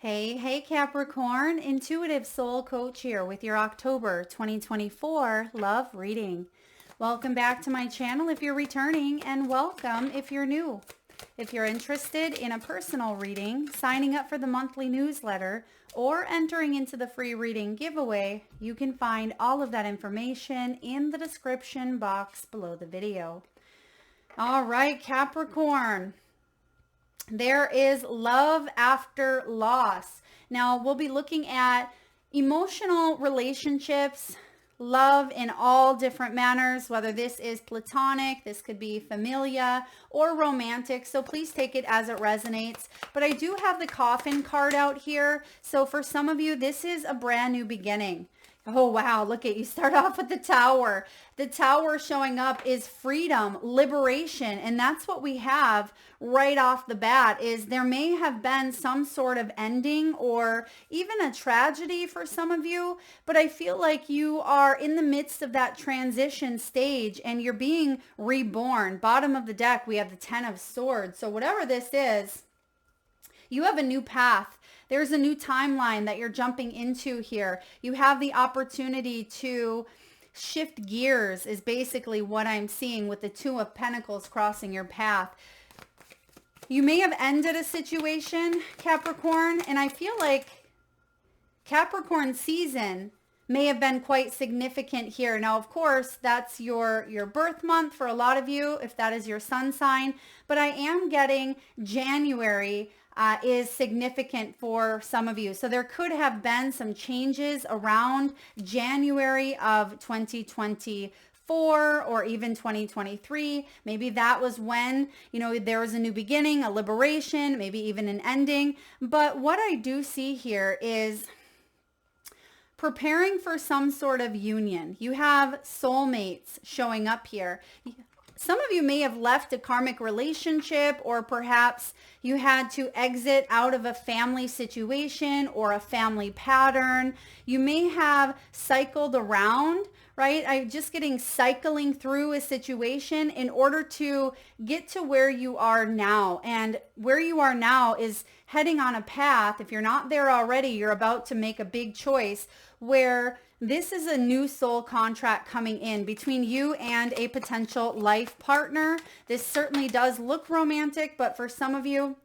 Hey Capricorn, Intuitive Soul Coach here with your October 2024 love reading. Welcome back to my channel if you're returning, and welcome if you're new. If you're interested in a personal reading, signing up for the monthly newsletter, or entering into the free reading giveaway, you can find all of that information in the description box below the video. All right, Capricorn. There is love after loss. Now, we'll be looking at emotional relationships, love in all different manners, whether this is platonic, this could be familia, or romantic. So please take it as it resonates. But I do have the coffin card out here. So for some of you, this is a brand new beginning. Oh, wow. Look at you. Start off with the tower. The tower showing up is freedom, liberation. And that's what we have right off the bat is there may have been some sort of ending or even a tragedy for some of you. But I feel like you are in the midst of that transition stage and you're being reborn. Bottom of the deck, we have the 10 of Swords. So whatever this is, you have a new path. There's a new timeline that you're jumping into here. You have the opportunity to shift gears is basically what I'm seeing with the Two of Pentacles crossing your path. You may have ended a situation, Capricorn, and I feel like Capricorn season may have been quite significant here. Now, of course, that's your birth month for a lot of you, if that is your sun sign, but I am getting January is significant for some of you. So there could have been some changes around January of 2024 or even 2023. Maybe that was when, there was a new beginning, a liberation, maybe even an ending. But what I do see here is preparing for some sort of union. You have soulmates showing up here. Some of you may have left a karmic relationship, or perhaps you had to exit out of a family situation or a family pattern. You may have cycled around, right? I'm just getting cycling through a situation in order to get to where you are now. And where you are now is heading on a path. If you're not there already, you're about to make a big choice where this is a new soul contract coming in between you and a potential life partner. This certainly does look romantic, but for some of you,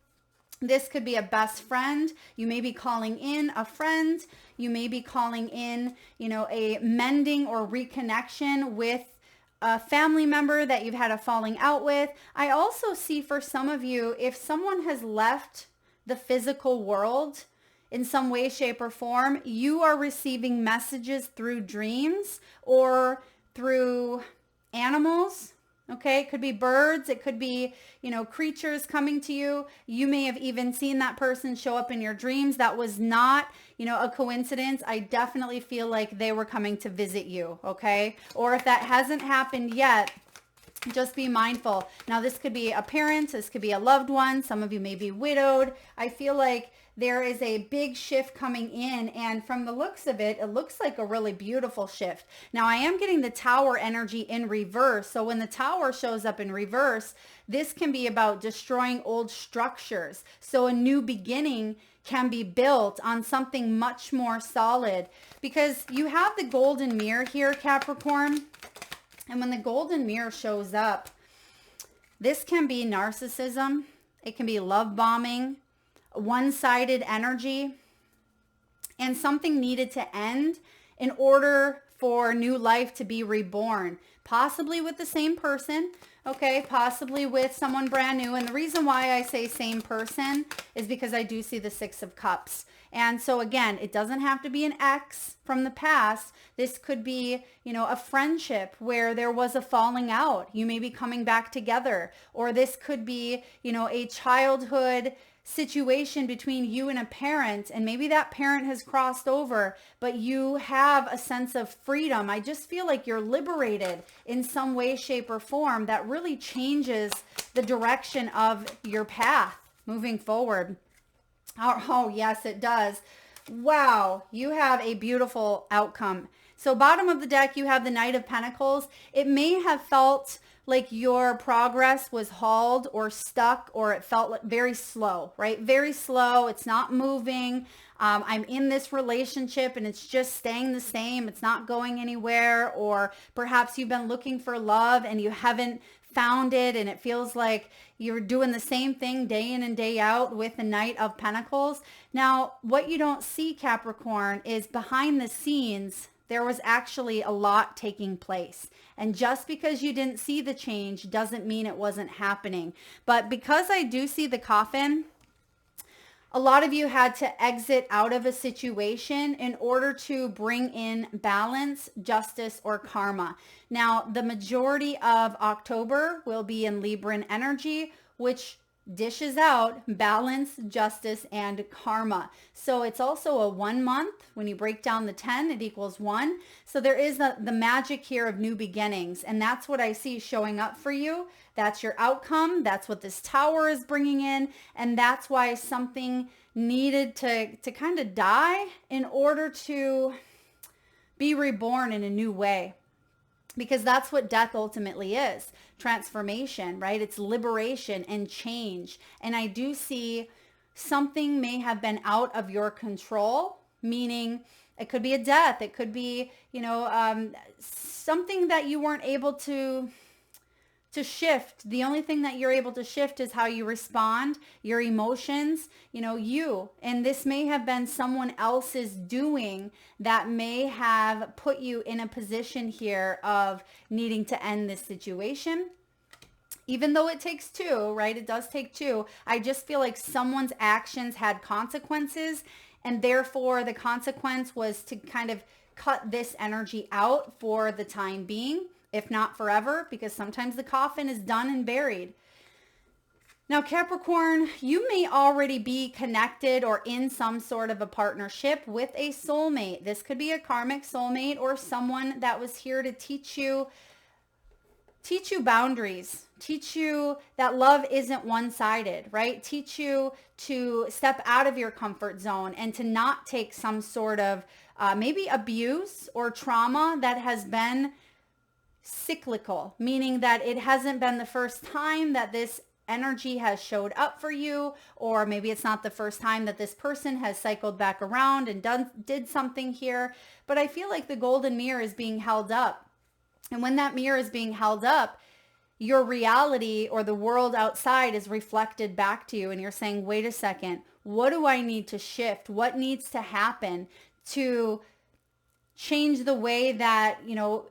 this could be a best friend. You may be calling in a friend. You may be calling in, a mending or reconnection with a family member that you've had a falling out with. I also see for some of you, if someone has left the physical world, in some way, shape, or form, you are receiving messages through dreams or through animals. Okay, it could be birds. It could be, creatures coming to you. You may have even seen that person show up in your dreams. That was not, a coincidence. I definitely feel like they were coming to visit you. Okay, or if that hasn't happened yet, just be mindful. Now, this could be a parent. This could be a loved one. Some of you may be widowed. I feel like there is a big shift coming in, and from the looks of it, it looks like a really beautiful shift. Now, I am getting the tower energy in reverse. So when the tower shows up in reverse, this can be about destroying old structures. So a new beginning can be built on something much more solid, because you have the golden mirror here, Capricorn. And when the golden mirror shows up, this can be narcissism. It can be love bombing, one-sided energy, and something needed to end in order for new life to be reborn, possibly with the same person, okay, possibly with someone brand new. And the reason why I say same person is because I do see the Six of Cups. And so again, it doesn't have to be an ex from the past. This could be, a friendship where there was a falling out. You may be coming back together, or this could be, a childhood situation between you and a parent, and maybe that parent has crossed over, but you have a sense of freedom. I just feel like you're liberated in some way, shape, or form that really changes the direction of your path moving forward. Oh, yes, it does. Wow, you have a beautiful outcome. So bottom of the deck, you have the Knight of Pentacles. It may have felt like your progress was hauled or stuck, or it felt like very slow, right? Very slow. It's not moving. I'm in this relationship and it's just staying the same. It's not going anywhere. Or perhaps you've been looking for love and you haven't found it, and it feels like you're doing the same thing day in and day out with the Knight of Pentacles. Now, what you don't see, Capricorn, is behind the scenes, there was actually a lot taking place. And just because you didn't see the change doesn't mean it wasn't happening. But because I do see the coffin, a lot of you had to exit out of a situation in order to bring in balance, justice, or karma. Now, the majority of October will be in Libran energy, which dishes out balance, justice, and karma. So it's also a 1 month. When you break down the 10, it equals 1. So there is the magic here of new beginnings. And that's what I see showing up for you. That's your outcome. That's what this tower is bringing in. And that's why something needed to kind of die in order to be reborn in a new way. Because that's what death ultimately is. Transformation, right? It's liberation and change. And I do see something may have been out of your control, meaning it could be a death. It could be, something that you weren't able to shift. The only thing that you're able to shift is how you respond, your emotions, and this may have been someone else's doing that may have put you in a position here of needing to end this situation. Even though it takes two, right? It does take two. I just feel like someone's actions had consequences, and therefore the consequence was to kind of cut this energy out for the time being, if not forever, because sometimes the coffin is done and buried. Now, Capricorn, you may already be connected or in some sort of a partnership with a soulmate. This could be a karmic soulmate or someone that was here to teach you boundaries, teach you that love isn't one-sided, right? Teach you to step out of your comfort zone and to not take some sort of maybe abuse or trauma that has been cyclical, meaning that it hasn't been the first time that this energy has showed up for you, or maybe it's not the first time that this person has cycled back around and did something here. But I feel like the golden mirror is being held up. And when that mirror is being held up, your reality or the world outside is reflected back to you, and you're saying, wait a second, what do I need to shift? What needs to happen to change the way that,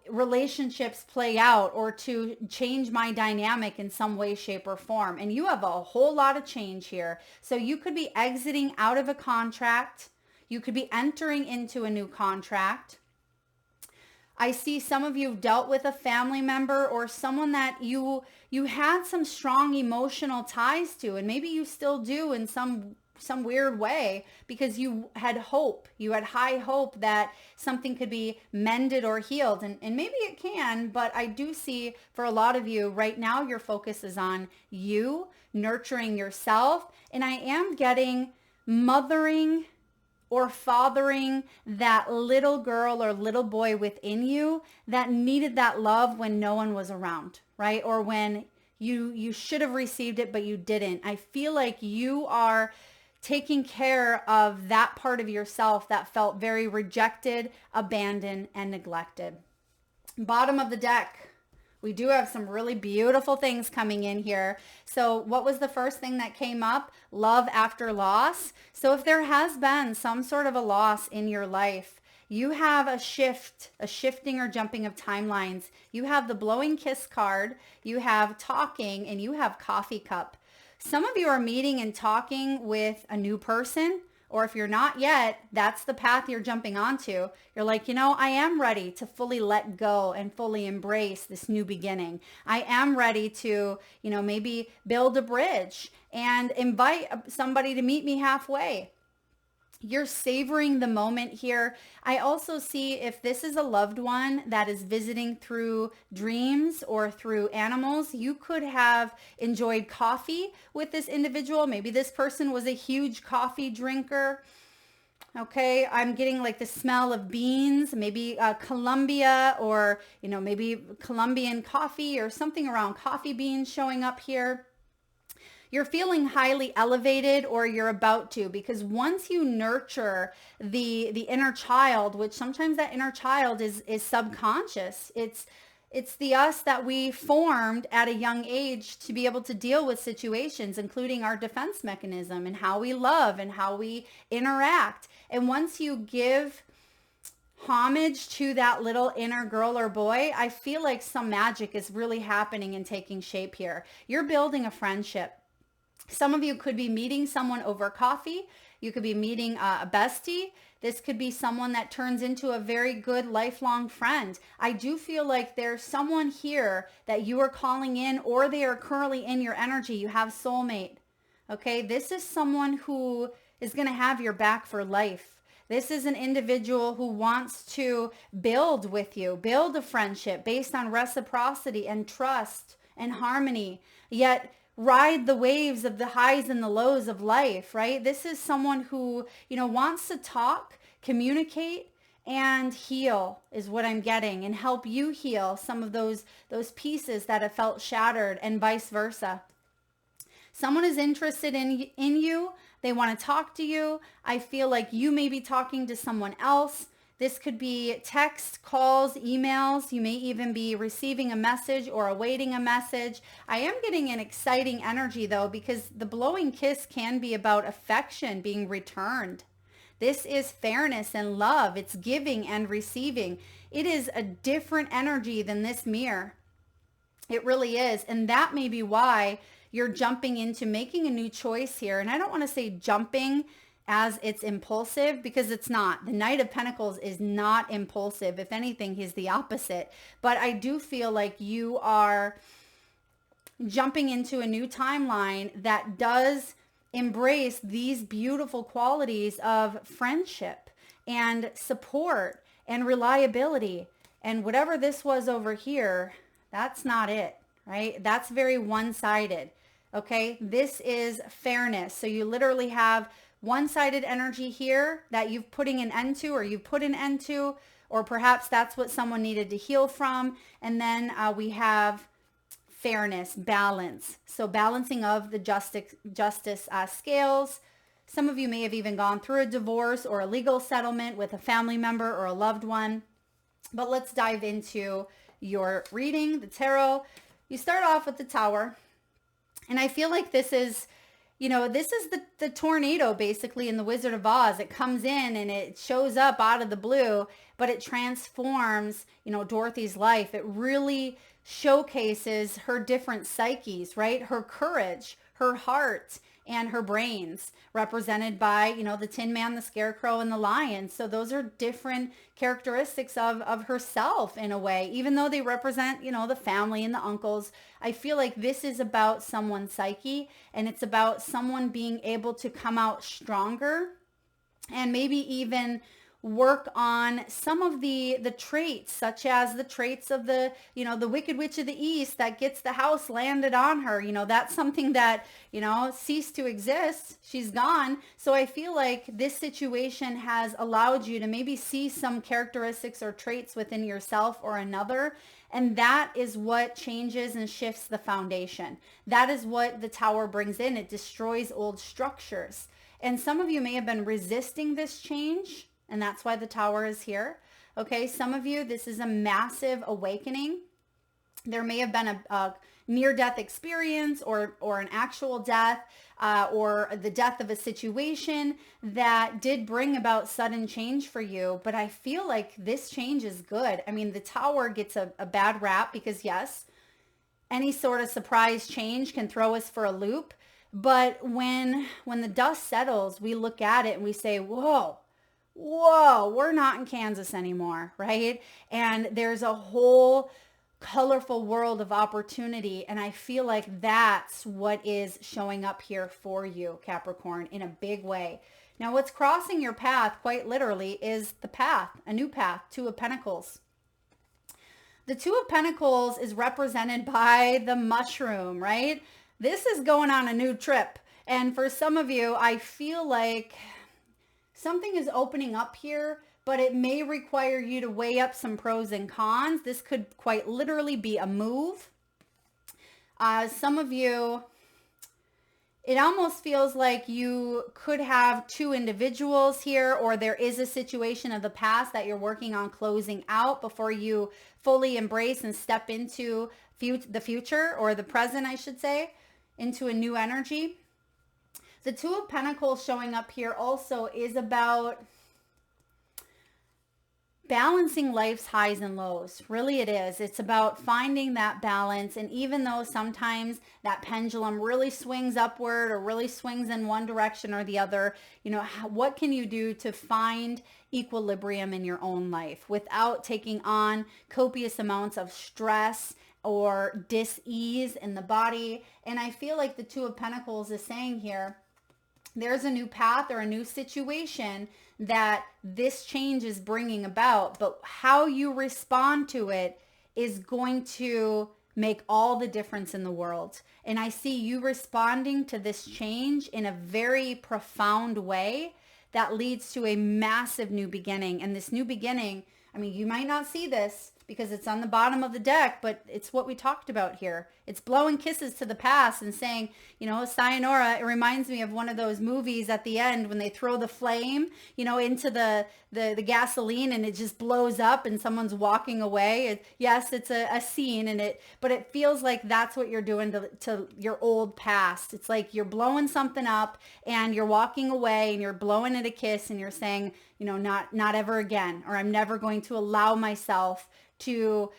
relationships play out, or to change my dynamic in some way, shape, or form? And you have a whole lot of change here. So you could be exiting out of a contract. You could be entering into a new contract. I see some of you have dealt with a family member or someone that you had some strong emotional ties to, and maybe you still do in some weird way, because you had hope. You had high hope that something could be mended or healed. And maybe it can, but I do see for a lot of you right now, your focus is on you, nurturing yourself. And I am getting mothering or fathering that little girl or little boy within you that needed that love when no one was around, right? Or when you should have received it, but you didn't. I feel like you are taking care of that part of yourself that felt very rejected, abandoned, and neglected. Bottom of the deck, we do have some really beautiful things coming in here. So what was the first thing that came up? Love after loss. So if there has been some sort of a loss in your life, you have a shifting or jumping of timelines. You have the blowing kiss card, you have talking, and you have coffee cup. Some of you are meeting and talking with a new person, or if you're not yet, that's the path you're jumping onto. You're like, I am ready to fully let go and fully embrace this new beginning. I am ready to, maybe build a bridge and invite somebody to meet me halfway. You're savoring the moment here. I also see if this is a loved one that is visiting through dreams or through animals, you could have enjoyed coffee with this individual. Maybe this person was a huge coffee drinker. Okay, I'm getting like the smell of beans, maybe Colombia, or, maybe Colombian coffee or something around coffee beans showing up here. You're feeling highly elevated, or you're about to, because once you nurture the inner child, which sometimes that inner child is subconscious. It's the us that we formed at a young age to be able to deal with situations, including our defense mechanism and how we love and how we interact. And once you give homage to that little inner girl or boy, I feel like some magic is really happening and taking shape here. You're building a friendship. Some of you could be meeting someone over coffee. You could be meeting a bestie. This could be someone that turns into a very good lifelong friend. I do feel like there's someone here that you are calling in, or they are currently in your energy. You have soulmate. Okay, this is someone who is going to have your back for life. This is an individual who wants to build with you, build a friendship based on reciprocity and trust and harmony, yet ride the waves of the highs and the lows of life, right? This is someone who, wants to talk, communicate, and heal is what I'm getting, and help you heal some of those pieces that have felt shattered, and vice versa. Someone is interested in you. They want to talk to you. I feel like you may be talking to someone else. This could be text, calls, emails. You may even be receiving a message or awaiting a message. I am getting an exciting energy though, because the blowing kiss can be about affection being returned. This is fairness and love. It's giving and receiving. It is a different energy than this mirror. It really is. And that may be why you're jumping into making a new choice here. And I don't want to say jumping as it's impulsive, because it's not. The Knight of Pentacles is not impulsive. If anything, he's the opposite. But I do feel like you are jumping into a new timeline that does embrace these beautiful qualities of friendship and support and reliability. And whatever this was over here, that's not it, right? That's very one-sided. Okay, this is fairness. So you literally have one-sided energy here that you've putting an end to, or you've put an end to, or perhaps that's what someone needed to heal from. And then we have fairness, balance. So balancing of the justice scales. Some of you may have even gone through a divorce or a legal settlement with a family member or a loved one. But let's dive into your reading, the tarot. You start off with the Tower. And I feel like this is, this is the tornado basically in the Wizard of Oz. It comes in and it shows up out of the blue, but it transforms, Dorothy's life. It really showcases her different psyches, right? Her courage, her heart, and her brains, represented by, the Tin Man, the Scarecrow, and the Lion. So those are different characteristics of herself in a way, even though they represent, the family and the uncles. I feel like this is about someone's psyche, and it's about someone being able to come out stronger, and maybe even work on some of the traits, such as the traits of the Wicked Witch of the East that gets the house landed on her. That's something that, ceased to exist. She's gone. So I feel like this situation has allowed you to maybe see some characteristics or traits within yourself or another. And that is what changes and shifts the foundation. That is what the Tower brings in. It destroys old structures. And some of you may have been resisting this change, and that's why the Tower is here. Okay, some of you, this is a massive awakening. There may have been a near-death experience or an actual death or the death of a situation that did bring about sudden change for you. But I feel like this change is good. I mean, the Tower gets a bad rap because, yes, any sort of surprise change can throw us for a loop. But when the dust settles, we look at it and we say, whoa, we're not in Kansas anymore, right? And there's a whole colorful world of opportunity. And I feel like that's what is showing up here for you, Capricorn, in a big way. Now, what's crossing your path, quite literally, is the path, a new path, Two of Pentacles. The Two of Pentacles is represented by the mushroom, right? This is going on a new trip. And for some of you, I feel like something is opening up here, but it may require you to weigh up some pros and cons. This could quite literally be a move. Some of you, it almost feels like you could have two individuals here, or there is a situation of the past that you're working on closing out before you fully embrace and step into the future, or the present, I should say, into a new energy. The Two of Pentacles showing up here also is about balancing life's highs and lows. Really it is. It's about finding that balance. And even though sometimes that pendulum really swings upward or really swings in one direction or the other, you know, what can you do to find equilibrium in your own life without taking on copious amounts of stress or dis-ease in the body? And I feel like the Two of Pentacles is saying here, there's a new path or a new situation that this change is bringing about, but how you respond to it is going to make all the difference in the world. And I see you responding to this change in a very profound way that leads to a massive new beginning. And this new beginning, I mean, you might not see this because it's on the bottom of the deck, but it's what we talked about here. It's blowing kisses to the past and saying, you know, sayonara. It reminds me of one of those movies at the end when they throw the flame, you know, into the gasoline and it just blows up and someone's walking away. Yes, it's a scene but it feels like that's what you're doing to your old past. It's like you're blowing something up and you're walking away and you're blowing it a kiss and you're saying, you know, not ever again, or I'm never going to allow myself to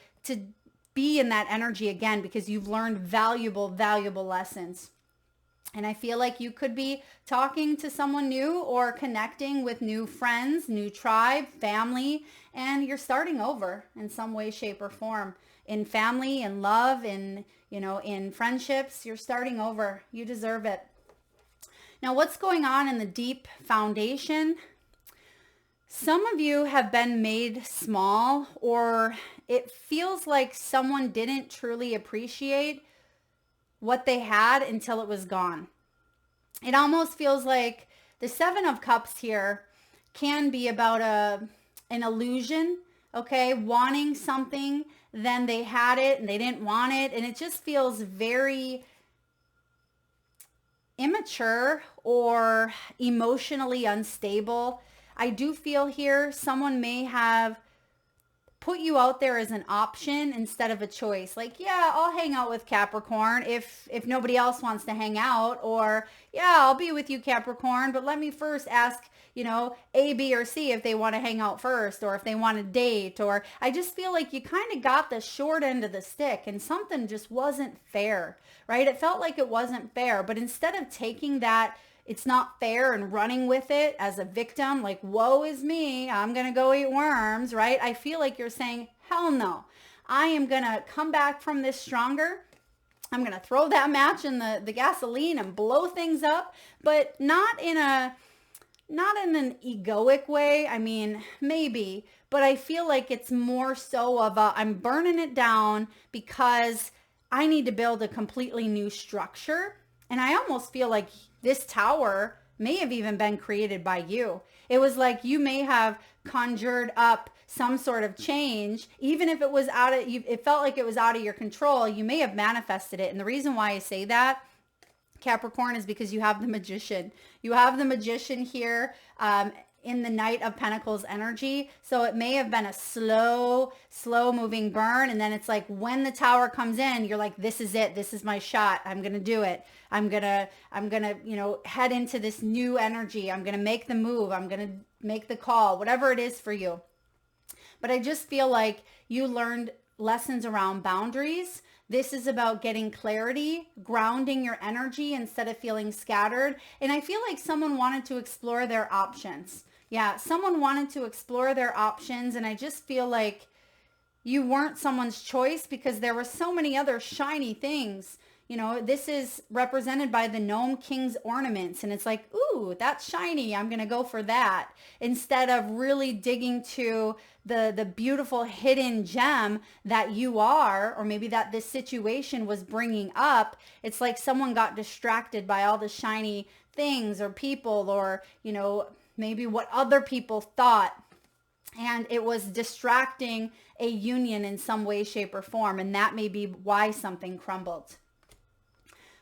be in that energy again, because you've learned valuable lessons. And I feel like you could be talking to someone new or connecting with new friends, new tribe, family, and you're starting over in some way, shape, or form. In family, in love, in, you know, in friendships, you're starting over. You deserve it. Now, what's going on in the deep foundation? Some of you have been made small, or it feels like someone didn't truly appreciate what they had until it was gone. It almost feels like the Seven of Cups here can be about an illusion, okay? Wanting something, then they had it and they didn't want it, and it just feels very immature or emotionally unstable. I do feel here someone may have put you out there as an option instead of a choice. Like, yeah, I'll hang out with Capricorn if nobody else wants to hang out, or yeah, I'll be with you, Capricorn, but let me first ask, you know, A, B, or C if they want to hang out first, or if they want to date. Or I just feel like you kind of got the short end of the stick and something just wasn't fair, right? It felt like it wasn't fair, but instead of taking that it's not fair and running with it as a victim, like, woe is me, I'm going to go eat worms, right? I feel like you're saying, hell no, I am going to come back from this stronger. I'm going to throw that match in the gasoline and blow things up, but not in an egoic way. I mean, maybe, but I feel like it's more so of I'm burning it down because I need to build a completely new structure. And I almost feel like this tower may have even been created by you. It was like you may have conjured up some sort of change, even if it was it felt like it was out of your control. You may have manifested it. And the reason why I say that, Capricorn, is because you have the Magician. You have the Magician here in the Knight of Pentacles energy. So it may have been a slow moving burn. And then it's like when the tower comes in, you're like, this is it. This is my shot. I'm going to do it. I'm going to, you know, head into this new energy. I'm going to make the move. I'm going to make the call, whatever it is for you. But I just feel like you learned lessons around boundaries. This is about getting clarity, grounding your energy instead of feeling scattered. And I feel like someone wanted to explore their options. Yeah, someone wanted to explore their options. And I just feel like you weren't someone's choice because there were so many other shiny things. You know, this is represented by the Gnome King's ornaments. And it's like, ooh, that's shiny. I'm going to go for that. Instead of really digging to the beautiful hidden gem that you are, or maybe that this situation was bringing up. It's like someone got distracted by all the shiny things or people, or, you know, maybe what other people thought, and it was distracting a union in some way, shape, or form, and that may be why something crumbled.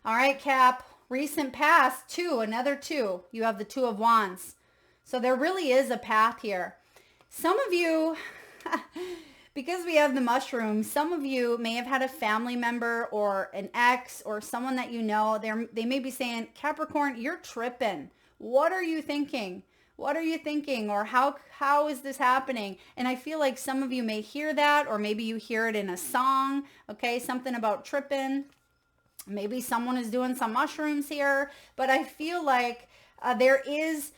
All right, Cap, recent past, two, another two. You have the Two of Wands. So there really is a path here. Some of you, because we have the mushrooms, some of you may have had a family member or an ex or someone that you know. They may be saying, Capricorn, you're tripping. What are you thinking? What are you thinking? Or how is this happening? And I feel like some of you may hear that, or maybe you hear it in a song, okay? Something about tripping. Maybe someone is doing some mushrooms here, but I feel like there is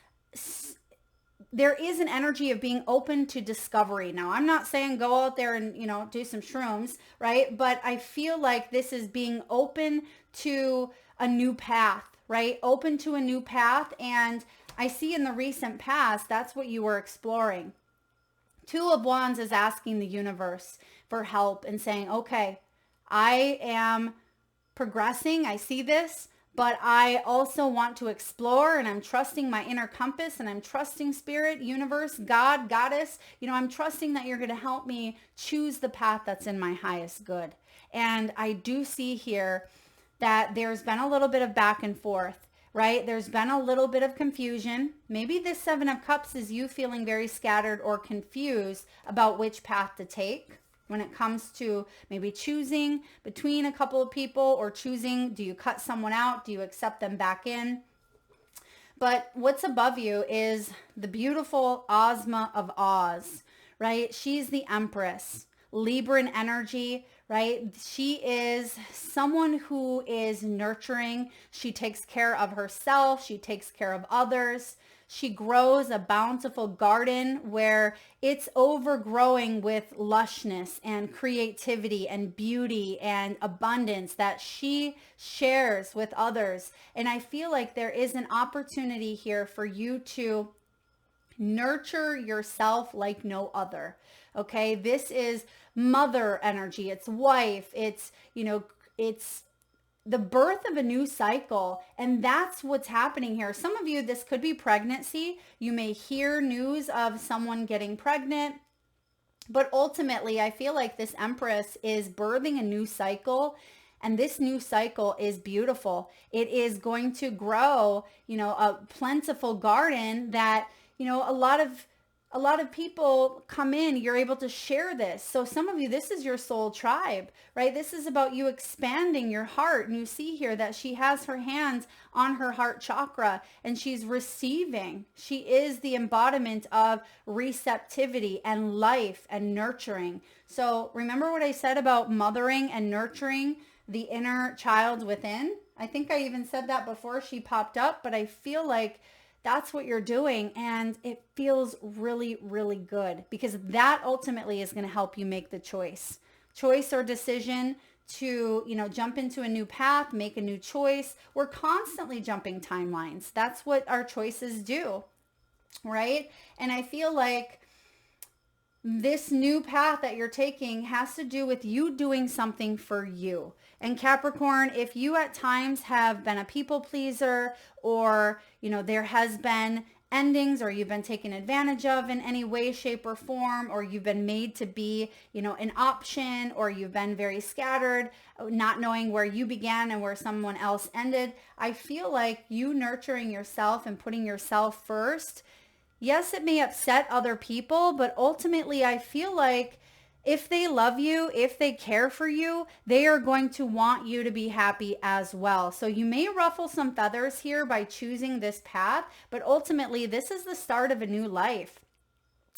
an energy of being open to discovery. Now, I'm not saying go out there and, do some shrooms, right? But I feel like this is being open to a new path, right? Open to a new path. And I see in the recent past, that's what you were exploring. Two of Wands is asking the universe for help and saying, okay, I am progressing. I see this, but I also want to explore, and I'm trusting my inner compass, and I'm trusting spirit, universe, God, goddess. I'm trusting that you're going to help me choose the path that's in my highest good. And I do see here that there's been a little bit of back and forth, right? There's been a little bit of confusion. Maybe this Seven of Cups is you feeling very scattered or confused about which path to take when it comes to maybe choosing between a couple of people, or choosing, do you cut someone out? Do you accept them back in? But what's above you is the beautiful Ozma of Oz, right? She's the Empress, Libran energy, right? She is someone who is nurturing. She takes care of herself. She takes care of others. She grows a bountiful garden where it's overgrowing with lushness and creativity and beauty and abundance that she shares with others. And I feel like there is an opportunity here for you to nurture yourself like no other. Okay, this is mother energy. It's wife. It's the birth of a new cycle. And that's what's happening here. Some of you, this could be pregnancy. You may hear news of someone getting pregnant. But ultimately, I feel like this Empress is birthing a new cycle. And this new cycle is beautiful. It is going to grow, a plentiful garden that, a lot of people come in, you're able to share this. So some of you, this is your soul tribe, right? This is about you expanding your heart. And you see here that she has her hands on her heart chakra and she's receiving. She is the embodiment of receptivity and life and nurturing. So remember what I said about mothering and nurturing the inner child within? I think I even said that before she popped up, but I feel like that's what you're doing, and it feels really, really good, because that ultimately is going to help you make the choice or decision to, jump into a new path, make a new choice. We're constantly jumping timelines. That's what our choices do, right? And I feel like this new path that you're taking has to do with you doing something for you. And Capricorn, if you at times have been a people pleaser, or, there has been endings, or you've been taken advantage of in any way, shape, or form, or you've been made to be, an option, or you've been very scattered, not knowing where you began and where someone else ended, I feel like you nurturing yourself and putting yourself first, yes, it may upset other people, but ultimately I feel like if they love you, if they care for you, they are going to want you to be happy as well. So you may ruffle some feathers here by choosing this path, but ultimately this is the start of a new life.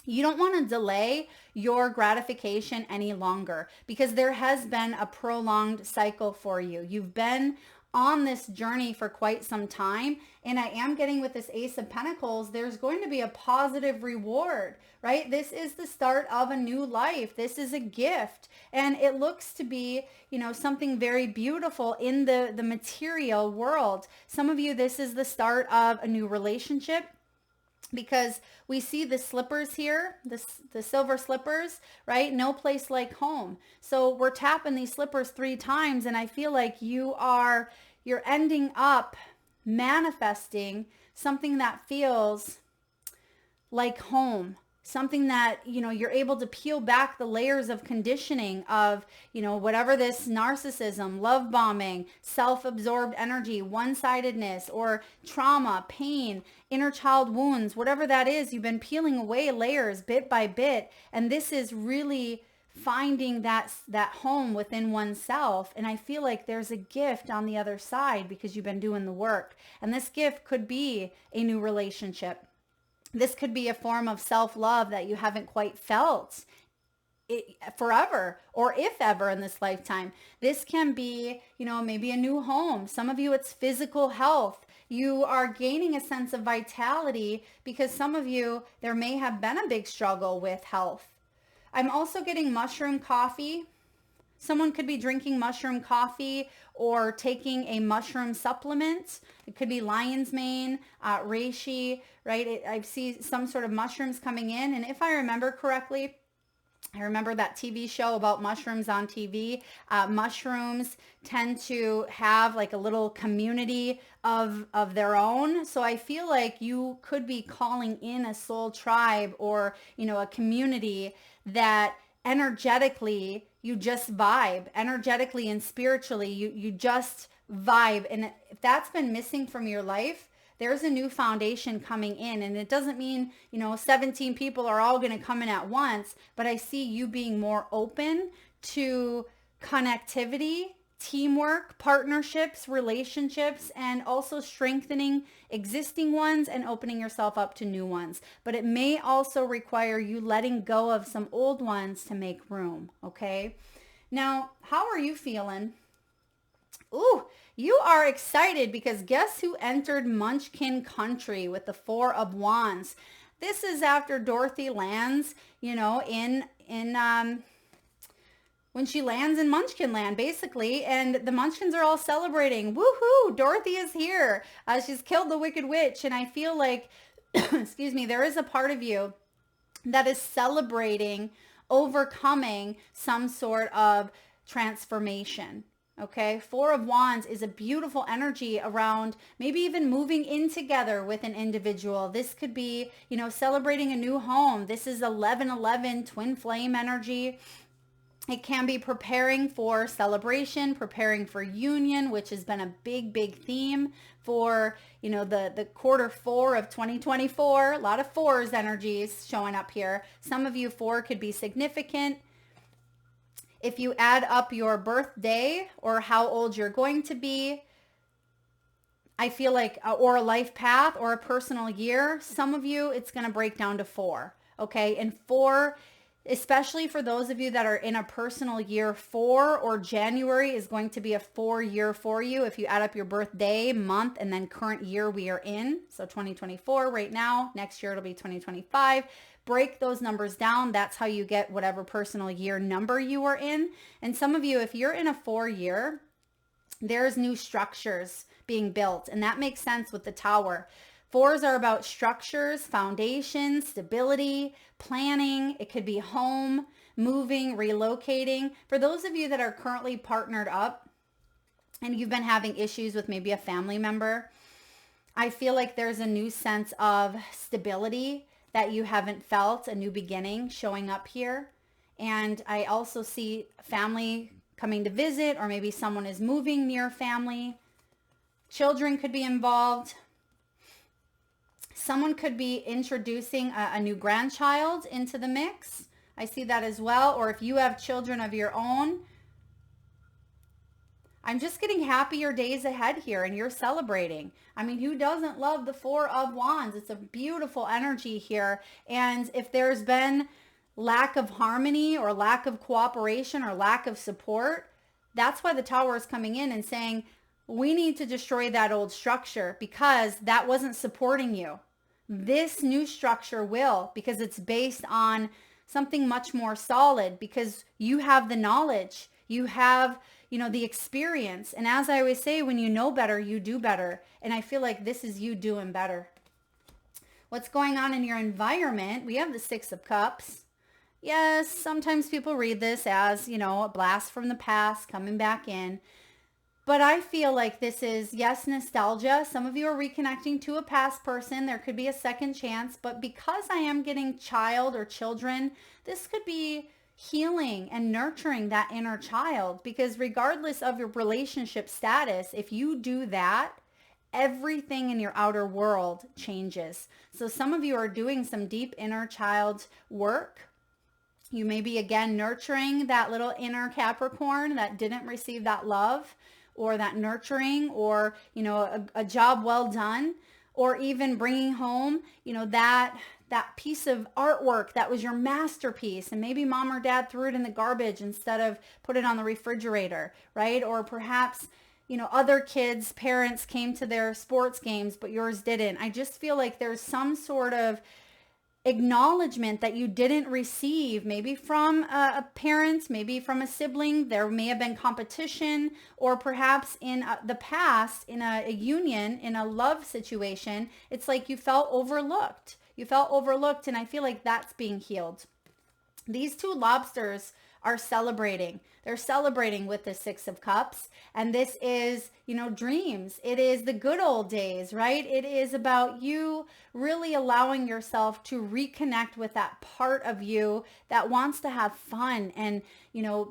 You don't want to delay your gratification any longer, because there has been a prolonged cycle for you. You've been on this journey for quite some time. And I am getting with this Ace of Pentacles, there's going to be a positive reward, right? This is the start of a new life. This is a gift. And it looks to be, something very beautiful in the material world. Some of you, this is the start of a new relationship, because we see the slippers here, the silver slippers, right? No place like home. So we're tapping these slippers 3 times, and I feel like you're ending up manifesting something that feels like home, something that, you're able to peel back the layers of conditioning of, whatever this narcissism, love bombing, self-absorbed energy, one-sidedness, or trauma, pain, inner child wounds, whatever that is, you've been peeling away layers bit by bit. And this is really finding that home within oneself. And I feel like there's a gift on the other side because you've been doing the work. And this gift could be a new relationship. This could be a form of self-love that you haven't quite felt forever, or if ever in this lifetime. This can be, maybe a new home. Some of you, it's physical health. You are gaining a sense of vitality because some of you, there may have been a big struggle with health. I'm also getting mushroom coffee. Someone could be drinking mushroom coffee or taking a mushroom supplement. It could be lion's mane, reishi, right? I see some sort of mushrooms coming in. And if I remember correctly, I remember that TV show about mushrooms on TV. Mushrooms tend to have like a little community of their own. So I feel like you could be calling in a soul tribe or, a community that energetically you just vibe, energetically and spiritually, you just vibe. And if that's been missing from your life, there's a new foundation coming in. And it doesn't mean, 17 people are all going to come in at once, but I see you being more open to connectivity, teamwork, partnerships, relationships, and also strengthening existing ones and opening yourself up to new ones. But it may also require you letting go of some old ones to make room, okay? Now, how are you feeling? Ooh, you are excited because guess who entered Munchkin Country with the Four of Wands? This is after Dorothy lands, when she lands in Munchkin Land, basically, and the Munchkins are all celebrating. Woohoo! Dorothy is here. She's killed the Wicked Witch, and I feel like, excuse me, there is a part of you that is celebrating overcoming some sort of transformation. Okay, Four of Wands is a beautiful energy around maybe even moving in together with an individual. This could be, celebrating a new home. This is 1111 twin flame energy. It can be preparing for celebration, preparing for union, which has been a big theme for, the quarter four of 2024. A lot of fours energies showing up here. Some of you, four could be significant. If you add up your birthday or how old you're going to be, I feel like, or a life path or a personal year, some of you, it's going to break down to four. Okay. And four, especially for those of you that are in a personal year, 4 or January is going to be a 4 year for you. If you add up your birthday, month, and then current year we are in. So 2024 right now, next year it'll be 2025. Break those numbers down. That's how you get whatever personal year number you are in. And some of you, if you're in a 4 year, there's new structures being built. And that makes sense with the Tower. Fours are about structures, foundation, stability, planning. It could be home, moving, relocating. For those of you that are currently partnered up and you've been having issues with maybe a family member, I feel like there's a new sense of stability that you haven't felt, a new beginning showing up here. And I also see family coming to visit, or maybe someone is moving near family. Children could be involved. Someone could be introducing a new grandchild into the mix. I see that as well. Or if you have children of your own, I'm just getting happier days ahead here and you're celebrating. I mean, who doesn't love the Four of Wands? It's a beautiful energy here. And if there's been lack of harmony or lack of cooperation or lack of support, that's why the Tower is coming in and saying, we need to destroy that old structure because that wasn't supporting you. This new structure will, because it's based on something much more solid, because you have the knowledge, you have, the experience. And as I always say, when you know better, you do better. And I feel like this is you doing better. What's going on in your environment? We have the Six of Cups. Yes, sometimes people read this as, a blast from the past coming back in. But I feel like this is, yes, nostalgia. Some of you are reconnecting to a past person. There could be a second chance. But because I am getting child or children, this could be healing and nurturing that inner child. Because regardless of your relationship status, if you do that, everything in your outer world changes. So some of you are doing some deep inner child work. You may be again nurturing that little inner Capricorn that didn't receive that love or that nurturing, or, a job well done, or even bringing home, that piece of artwork that was your masterpiece, and maybe mom or dad threw it in the garbage instead of put it on the refrigerator, right? Or perhaps, other kids' parents came to their sports games, but yours didn't. I just feel like there's some sort of acknowledgement that you didn't receive, maybe from a parent, maybe from a sibling. There may have been competition, or perhaps in the past, in a union, in a love situation, it's like you felt overlooked. You felt overlooked, and I feel like that's being healed. These two lobsters are celebrating. They're celebrating with the Six of Cups. And this is, dreams. It is the good old days, right? It is about you really allowing yourself to reconnect with that part of you that wants to have fun and,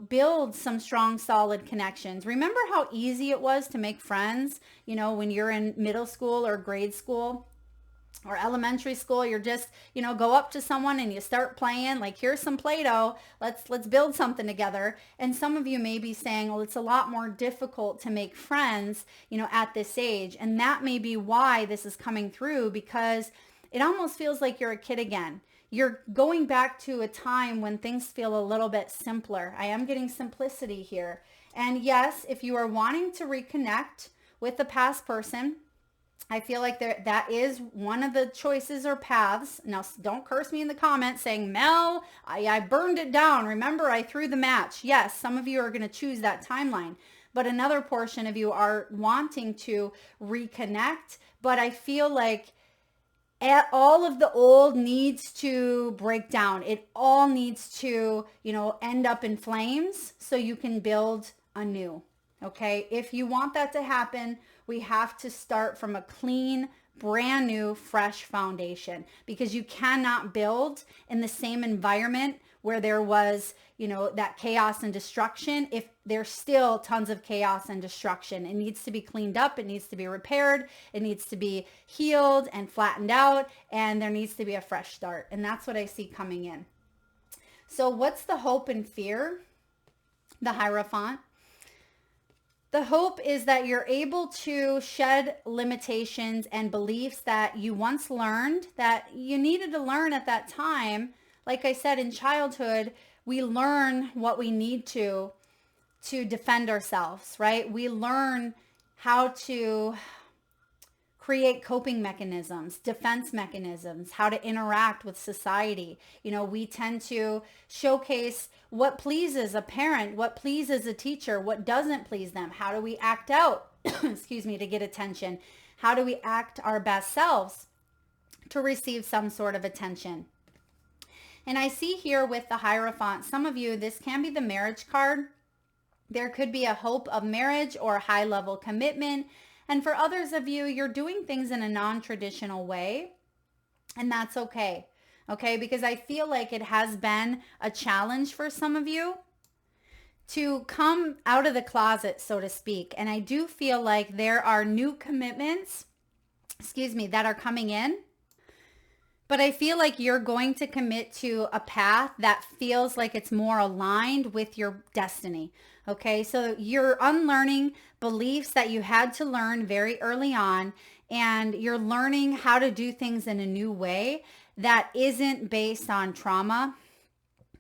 build some strong, solid connections. Remember how easy it was to make friends, when you're in middle school or grade school? Or elementary school, you're just, go up to someone and you start playing, like, here's some Play-Doh, let's build something together. And some of you may be saying, well, it's a lot more difficult to make friends, at this age. And that may be why this is coming through, because it almost feels like you're a kid again. You're going back to a time when things feel a little bit simpler. I am getting simplicity here. And yes, if you are wanting to reconnect with the past person, I feel like that is one of the choices or paths. Now, don't curse me in the comments saying, Mel, I burned it down. Remember, I threw the match. Yes, some of you are going to choose that timeline. But another portion of you are wanting to reconnect. But I feel like all of the old needs to break down. It all needs to, end up in flames so you can build anew. Okay, if you want that to happen, we have to start from a clean, brand new, fresh foundation, because you cannot build in the same environment where there was, that chaos and destruction. If there's still tons of chaos and destruction, it needs to be cleaned up. It needs to be repaired. It needs to be healed and flattened out. And there needs to be a fresh start. And that's what I see coming in. So what's the hope and fear? The Hierophant. The hope is that you're able to shed limitations and beliefs that you once learned, that you needed to learn at that time. Like I said, in childhood, we learn what we need to defend ourselves, right? We learn how to create coping mechanisms, defense mechanisms, how to interact with society. We tend to showcase what pleases a parent, what pleases a teacher, what doesn't please them. How do we act out, excuse me, to get attention? How do we act our best selves to receive some sort of attention? And I see here with the Hierophant, some of you, this can be the marriage card. There could be a hope of marriage or high level commitment. And for others of you, you're doing things in a non-traditional way, and that's okay. Okay, because I feel like it has been a challenge for some of you to come out of the closet, so to speak. And I do feel like there are new commitments, that are coming in. But I feel like you're going to commit to a path that feels like it's more aligned with your destiny. Okay, so you're unlearning beliefs that you had to learn very early on, and you're learning how to do things in a new way that isn't based on trauma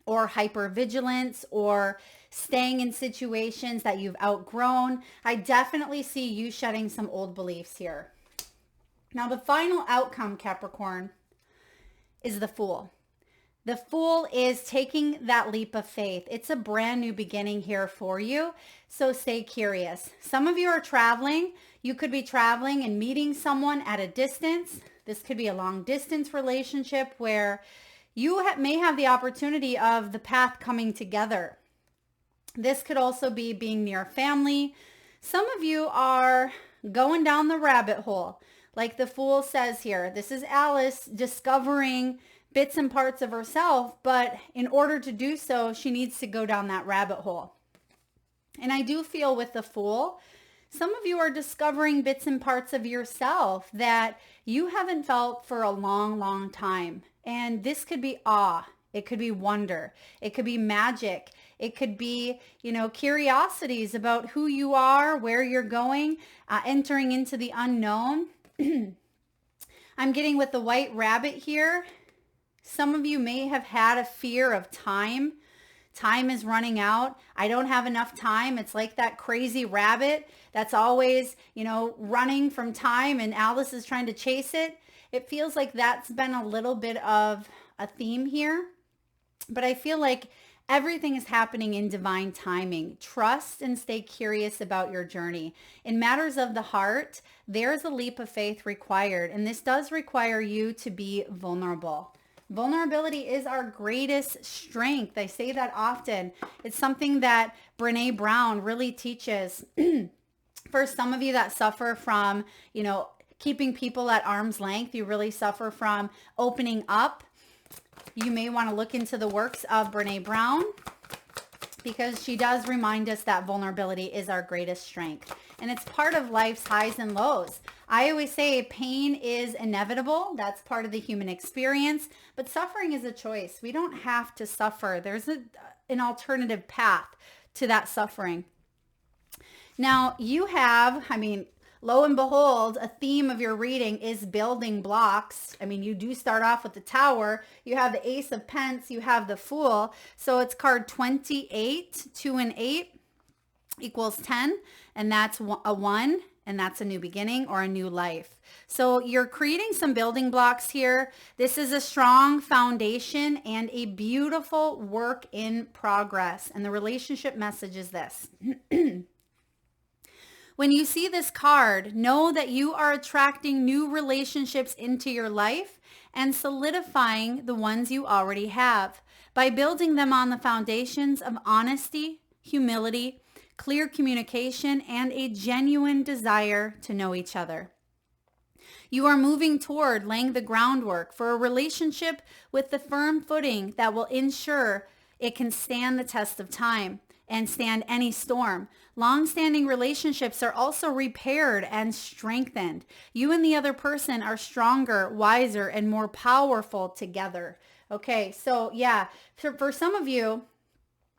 or hypervigilance or staying in situations that you've outgrown. I definitely see you shedding some old beliefs here. Now, the final outcome, Capricorn, is the Fool. The Fool is taking that leap of faith. It's a brand new beginning here for you. So stay curious. Some of you are traveling. You could be traveling and meeting someone at a distance. This could be a long distance relationship where you may have the opportunity of the path coming together. This could also be being near family. Some of you are going down the rabbit hole. Like the Fool says here, this is Alice discovering bits and parts of herself, but in order to do so, she needs to go down that rabbit hole. And I do feel with the Fool, some of you are discovering bits and parts of yourself that you haven't felt for a long, long time. And this could be awe. It could be wonder. It could be magic. It could be, curiosities about who you are, where you're going, entering into the unknown. I'm getting with the white rabbit here. Some of you may have had a fear of time. Time is running out. I don't have enough time. It's like that crazy rabbit that's always, running from time, and Alice is trying to chase it. It feels like that's been a little bit of a theme here. But I feel like everything is happening in divine timing. Trust and stay curious about your journey. In matters of the heart, there's a leap of faith required, and this does require you to be vulnerable. Vulnerability is our greatest strength. I say that often. It's something that Brené Brown really teaches. For some of you that suffer from, keeping people at arm's length, you really suffer from opening up. You may want to look into the works of Brené Brown, because she does remind us that vulnerability is our greatest strength. And it's part of life's highs and lows. I always say pain is inevitable. That's part of the human experience. But suffering is a choice. We don't have to suffer. There's an alternative path to that suffering. Now, you have, lo and behold, a theme of your reading is building blocks. You do start off with the Tower. You have the Ace of Pence. You have the Fool. So it's card 28, 2 and 8 equals 10. And that's a 1. And that's a new beginning or a new life. So you're creating some building blocks here. This is a strong foundation and a beautiful work in progress. And the relationship message is this. When you see this card, know that you are attracting new relationships into your life and solidifying the ones you already have by building them on the foundations of honesty, humility, clear communication, and a genuine desire to know each other. You are moving toward laying the groundwork for a relationship with the firm footing that will ensure it can stand the test of time and stand any storm. Long-standing relationships are also repaired and strengthened. You and the other person are stronger, wiser, and more powerful together. Okay, so yeah, for some of you,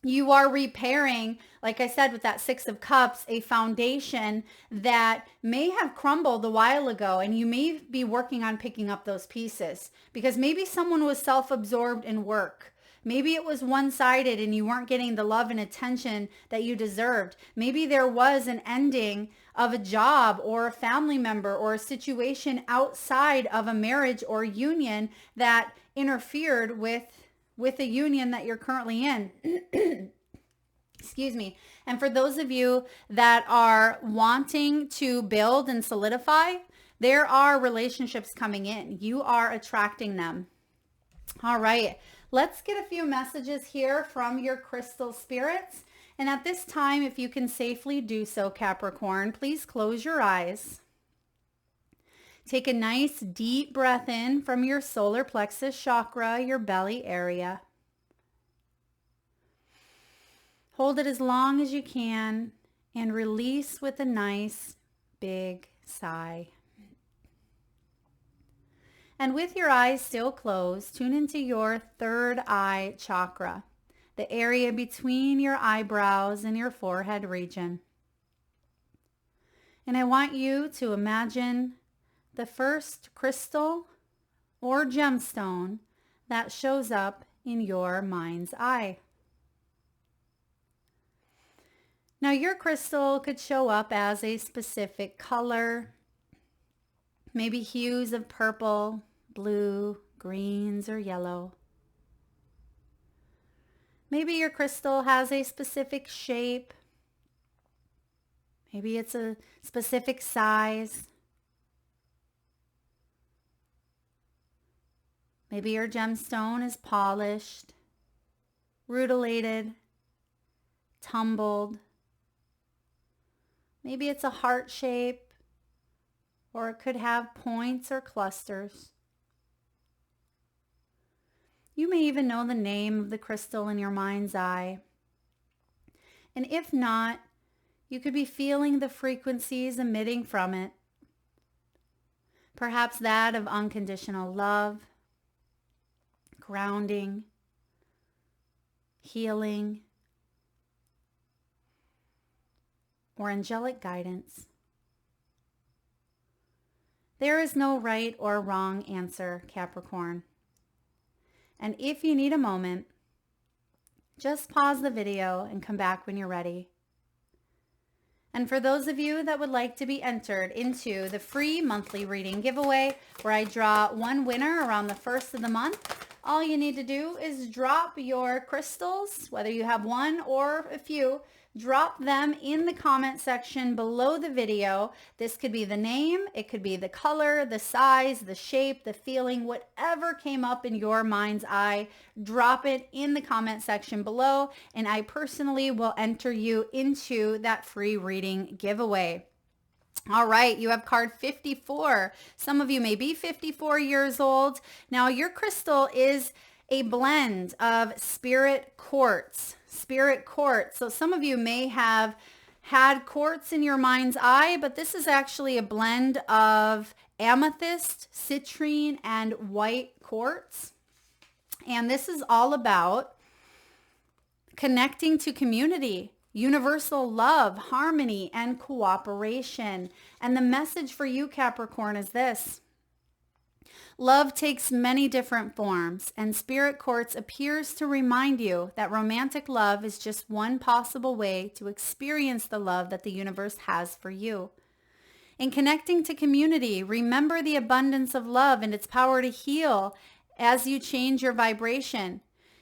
you are repairing, like I said, with that Six of Cups, a foundation that may have crumbled a while ago, and you may be working on picking up those pieces because maybe someone was self-absorbed in work. Maybe it was one-sided and you weren't getting the love and attention that you deserved. Maybe there was an ending of a job or a family member or a situation outside of a marriage or union that interfered with a union that you're currently in. Excuse me. And for those of you that are wanting to build and solidify, there are relationships coming in. You are attracting them. All right. Let's get a few messages here from your crystal spirits. And at this time, if you can safely do so, Capricorn, please close your eyes. Take a nice deep breath in from your solar plexus chakra, your belly area. Hold it as long as you can and release with a nice big sigh. And with your eyes still closed, tune into your third eye chakra, the area between your eyebrows and your forehead region. And I want you to imagine the first crystal or gemstone that shows up in your mind's eye. Now, your crystal could show up as a specific color, maybe hues of purple, blue, greens, or yellow. Maybe your crystal has a specific shape. Maybe it's a specific size. Maybe your gemstone is polished, rutilated, tumbled, Maybe it's a heart shape, or it could have points or clusters. You may even know the name of the crystal in your mind's eye. And if not, you could be feeling the frequencies emitting from it. Perhaps that of unconditional love, grounding, healing, or angelic guidance. There is no right or wrong answer, Capricorn. And if you need a moment, just pause the video and come back when you're ready. And for those of you that would like to be entered into the free monthly reading giveaway, where I draw one winner around the first of the month, all you need to do is drop your crystals, whether you have one or a few, drop them in the comment section below the video. This could be the name, it could be the color, the size, the shape, the feeling, whatever came up in your mind's eye, drop it in the comment section below, and I personally will enter you into that free reading giveaway. All right, you have card 54. Some of you may be 54 years old. Now, your crystal is a blend of spirit quartz. Spirit quartz. So some of you may have had quartz in your mind's eye, but this is actually a blend of amethyst, citrine, and white quartz. And this is all about connecting to community, universal love, harmony, and cooperation. And the message for you, Capricorn, is this. Love takes many different forms, and spirit quartz appears to remind you that romantic love is just one possible way to experience the love that the universe has for you. In connecting to community, remember the abundance of love and its power to heal as you change your vibration.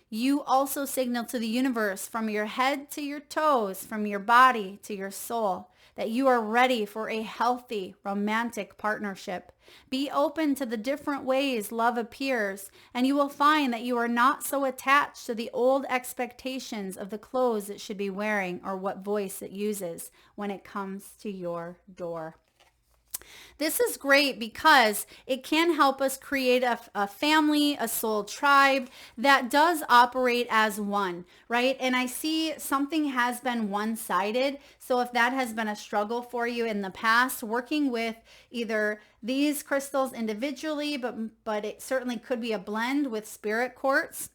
You also signal to the universe from your head to your toes, from your body to your soul, that you are ready for a healthy, romantic partnership. Be open to the different ways love appears, and you will find that you are not so attached to the old expectations of the clothes it should be wearing or what voice it uses when it comes to your door. This is great because it can help us create a family, a soul tribe that does operate as one, right? And I see something has been one-sided. So if that has been a struggle for you in the past, working with either these crystals individually, but it certainly could be a blend with spirit quartz.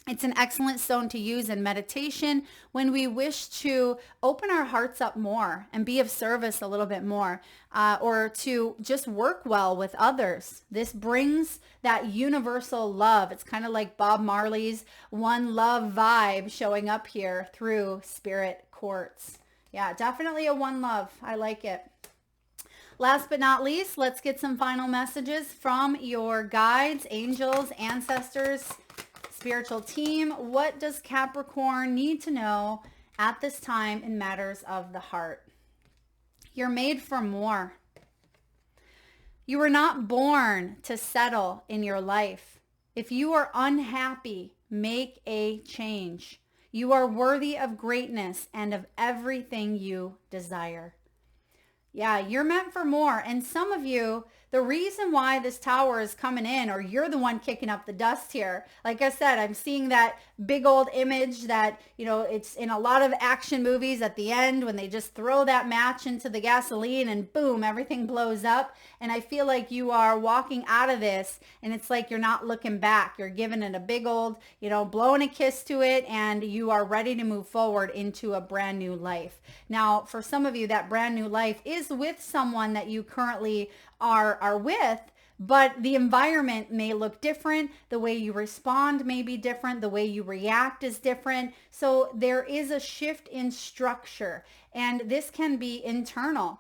It's an excellent stone to use in meditation when we wish to open our hearts up more and be of service a little bit more, or to just work well with others. This brings that universal love. It's kind of like Bob Marley's One Love vibe showing up here through spirit quartz. Yeah, definitely a one love. I like it. Last but not least, let's get some final messages from your guides, angels, ancestors, spiritual team. What does Capricorn need to know at this time in matters of the heart? You're made for more. You were not born to settle in your life. If you are unhappy, make a change. You are worthy of greatness and of everything you desire. Yeah, you're meant for more. And some of you, the reason why this tower is coming in, or you're the one kicking up the dust here, like I said, I'm seeing that big old image that, you know, it's in a lot of action movies at the end when they just throw that match into the gasoline and boom, everything blows up. And I feel like you are walking out of this and it's like you're not looking back. You're giving it a big old, you know, blowing a kiss to it, and you are ready to move forward into a brand new life. Now, for some of you, that brand new life is with someone that you currently are with, but the environment may look different. The way you respond may be different. The way you react is different. So there is a shift in structure, and this can be internal.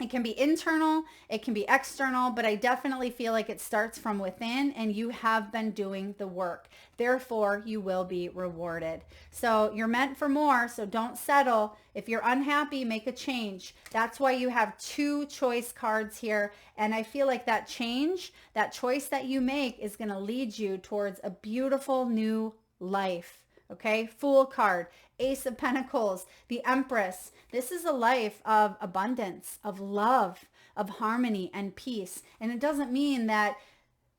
It can be internal, it can be external, but I definitely feel like it starts from within, and you have been doing the work. Therefore, you will be rewarded. So you're meant for more, so don't settle. If you're unhappy, make a change. That's why you have two choice cards here, and I feel like that change, that choice that you make is going to lead you towards a beautiful new life Okay, Fool card, Ace of Pentacles, the Empress. This is a life of abundance, of love, of harmony and peace. And it doesn't mean that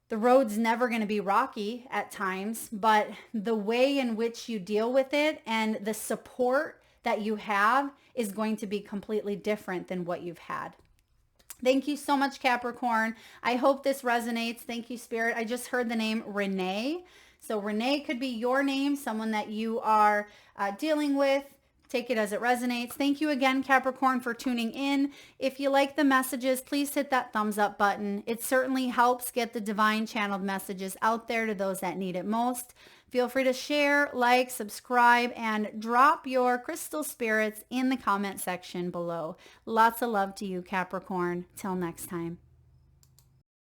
the road's never going to be rocky at times, but the way in which you deal with it and the support that you have is going to be completely different than what you've had. Thank you so much, Capricorn. I hope this resonates. Thank you, Spirit. I just heard the name Renee. So Renee could be your name, someone that you are dealing with. Take it as it resonates. Thank you again, Capricorn, for tuning in. If you like the messages, please hit that thumbs up button. It certainly helps get the divine channeled messages out there to those that need it most. Feel free to share, like, subscribe, and drop your crystal spirits in the comment section below. Lots of love to you, Capricorn. Till next time.